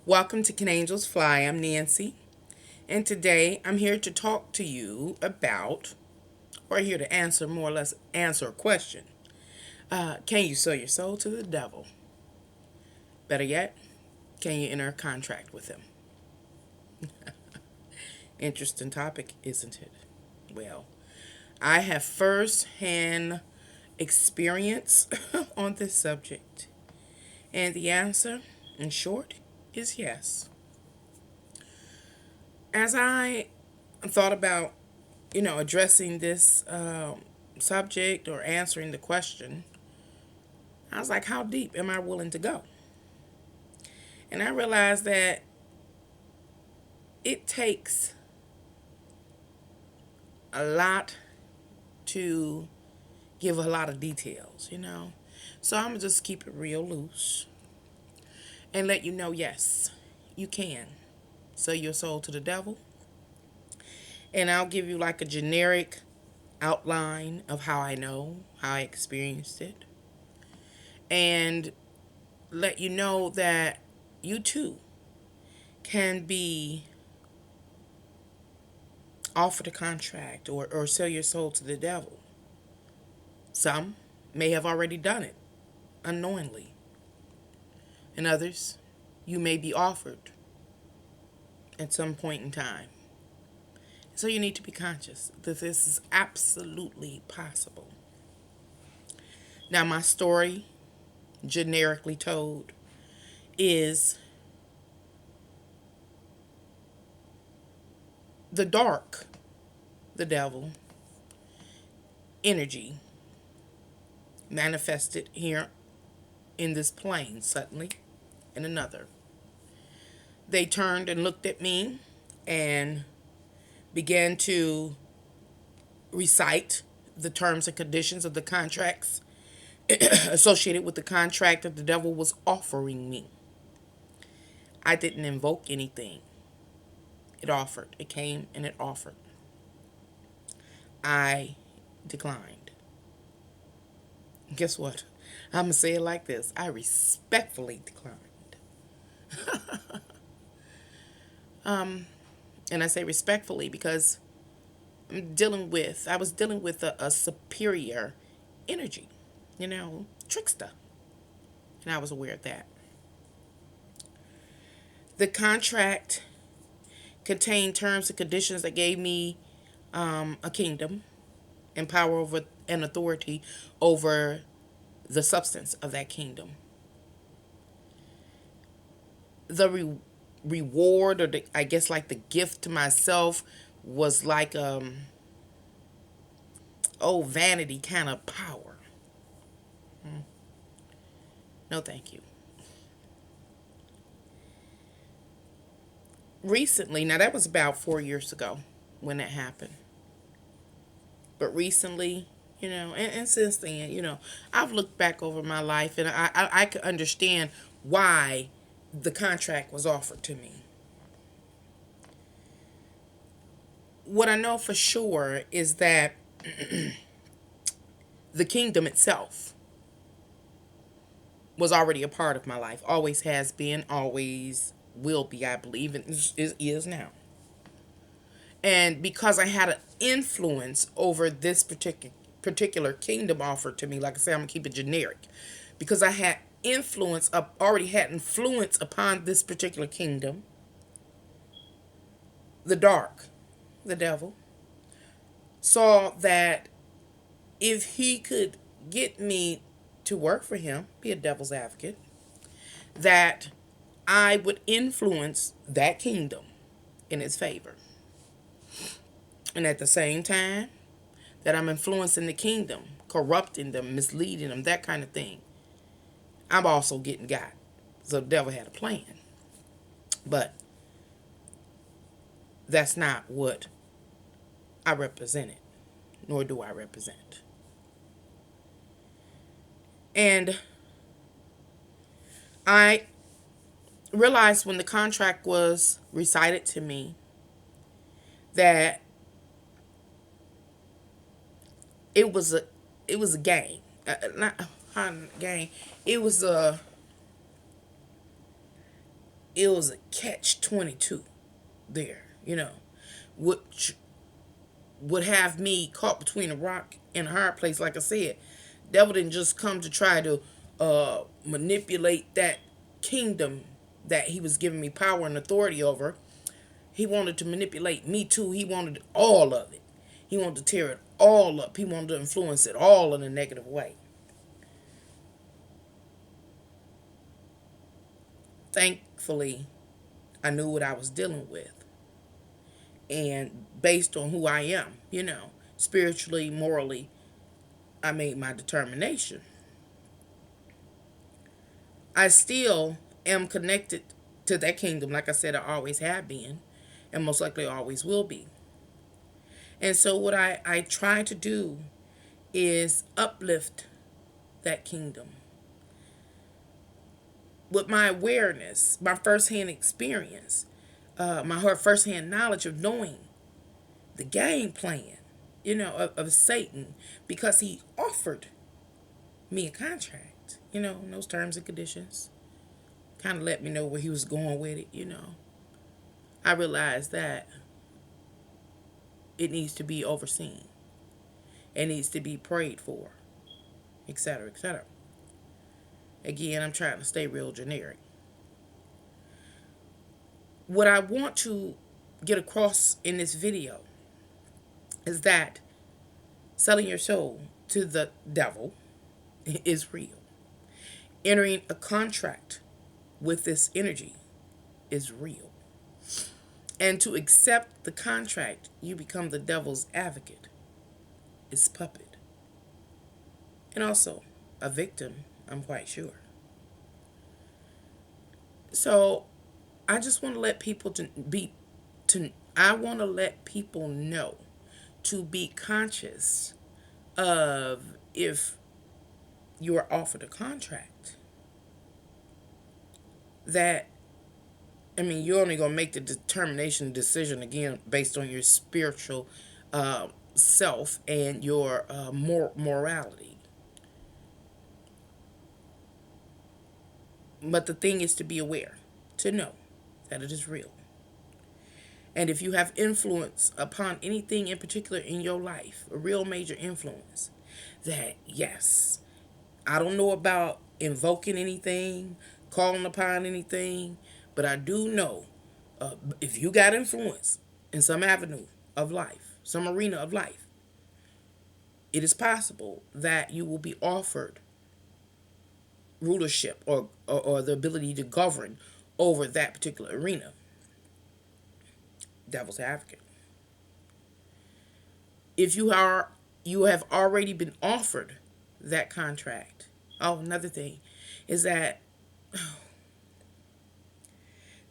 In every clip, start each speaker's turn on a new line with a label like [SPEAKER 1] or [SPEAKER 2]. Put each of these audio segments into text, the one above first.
[SPEAKER 1] Welcome to Can Angels Fly. I'm Nancy, and today I'm here to talk to you about, or here to answer, more or less, answer a question. Can you sell your soul to the devil? Better yet, can you enter a contract with him? Interesting topic, isn't it? Well, I have first-hand experience on this subject, and the answer, in short, is yes. As I thought about addressing this subject or answering the question, I was like, how deep am I willing to go? And I realized that it takes a lot to give a lot of details. So I'm going to just keep it real loose and let you know, yes, you can sell your soul to the devil. And I'll give you like a generic outline of how I know, how I experienced it. And let you know that you too can be offered a contract or sell your soul to the devil. Some may have already done it unknowingly, and others you may be offered at some point in time. So you need to be conscious that this is absolutely possible. Now, my story, generically told, is the dark, the devil, energy manifested here in this plane suddenly in another. They turned and looked at me and began to recite the terms and conditions of the contracts associated with the contract that the devil was offering me. I didn't invoke anything. It offered. It came and it offered. I declined. Guess what? I'm going to say it like this. I respectfully declined. And I say respectfully because I was dealing with a superior energy, trickster. And I was aware of that. The contract contained terms and conditions that gave me a kingdom and power over and authority over the substance of that kingdom. The reward, or I guess like the gift to myself, was like vanity kind of power. No, thank you. Recently, now that was about 4 years ago when that happened. But recently, and since then, I've looked back over my life and I could understand why the contract was offered to me. What I know for sure is that the kingdom itself was already a part of my life. Always has been, always will be, I believe, and is now. And because I had an influence over this particular kingdom offered to me, like I said, I'm going to keep it generic. Because I had already had influence upon this particular kingdom, the dark, the devil, saw that if he could get me to work for him, be a devil's advocate, that I would influence that kingdom in its favor. And at the same time that I'm influencing the kingdom, corrupting them, misleading them, that kind of thing, I'm also getting got. So the devil had a plan. But that's not what I represented, nor do I represent. And I realized when the contract was recited to me that it was a game, not a game. It was it was a catch-22 there, which would have me caught between a rock and a hard place. Like I said, devil didn't just come to try to manipulate that kingdom that he was giving me power and authority over. He wanted to manipulate me too. He wanted all of it. He wanted to tear it all up. He wanted to influence it all in a negative way. Thankfully, I knew what I was dealing with. And based on who I am, spiritually, morally, I made my determination. I still am connected to that kingdom. Like I said, I always have been, and most likely always will be. And so what I try to do is uplift that kingdom with my awareness, my firsthand experience, my firsthand knowledge of knowing the game plan, of Satan, because he offered me a contract, in those terms and conditions. Kind of let me know where he was going with it, I realized that it needs to be overseen. It needs to be prayed for, etc., etc. Again, I'm trying to stay real generic. What I want to get across in this video is that selling your soul to the devil is real. Entering a contract with this energy is real. And to accept the contract, you become the devil's advocate. It's puppet. And also a victim, I'm quite sure. So I just want to let people I want to let people know to be conscious of if you are offered a contract that, you're only going to make the decision again based on your spiritual self and your morality. But the thing is to be aware, to know that it is real. And if you have influence upon anything in particular in your life, a real major influence, that yes, I don't know about invoking anything, calling upon anything, but I do know if you got influence in some avenue of life, some arena of life, it is possible that you will be offered rulership or the ability to govern over that particular arena. Devil's advocate. If you have already been offered that contract. Oh, another thing is that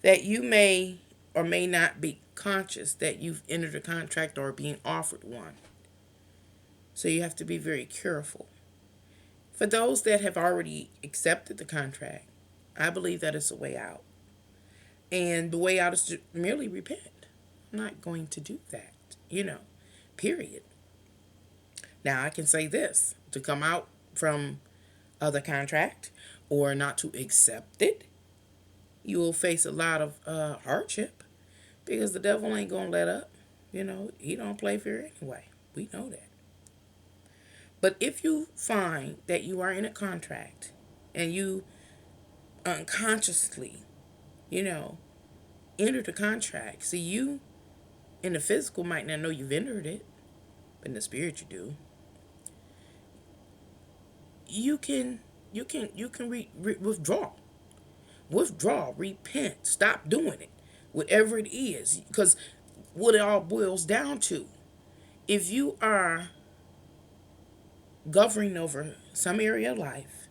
[SPEAKER 1] you may or may not be conscious that you've entered a contract or are being offered one. So you have to be very careful. For those that have already accepted the contract, I believe that is a way out. And the way out is to merely repent. I'm not going to do that, period. Now, I can say this, to come out from the contract or not to accept it, you will face a lot of hardship because the devil ain't going to let up. He don't play fair anyway. We know that. But if you find that you are in a contract and you unconsciously, entered the contract, see, you in the physical might not know you've entered it, but in the spirit you do. You can withdraw, repent, stop doing it, whatever it is, because what it all boils down to, if you are governing over some area of life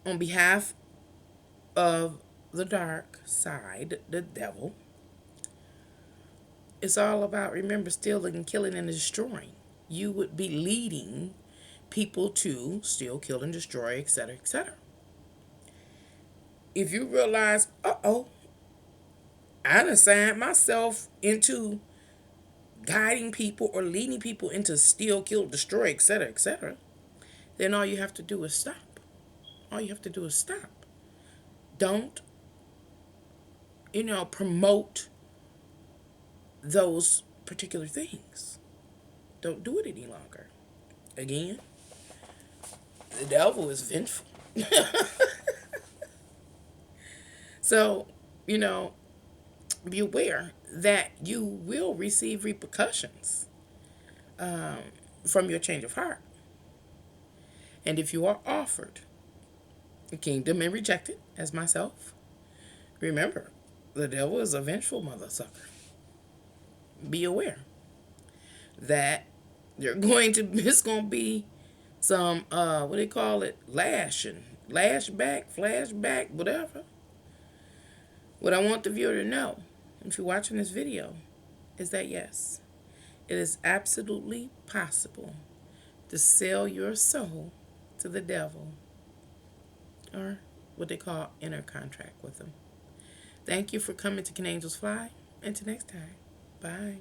[SPEAKER 1] on behalf of the dark side, the devil, it's all about, remember, stealing, killing, and destroying. You would be leading people to steal, kill, and destroy, etc., etc. If you realize, I done signed myself into guiding people or leading people into steal, kill, destroy, etc., etc., then all you have to do is stop. All you have to do is stop. Don't promote those particular things. Don't do it any longer. Again, the devil is vengeful. So, you know, be aware that you will receive repercussions from your change of heart. And if you are offered the kingdom and rejected, as myself, remember, the devil is a vengeful mother sucker. Be aware that it's going to be some, what do they call it? Flashback, whatever. What I want the viewer to know, if you're watching this video, is that yes, it is absolutely possible to sell your soul to the devil, or what they call inner contract with him. Thank you for coming to Can Angels Fly. Until next time, bye.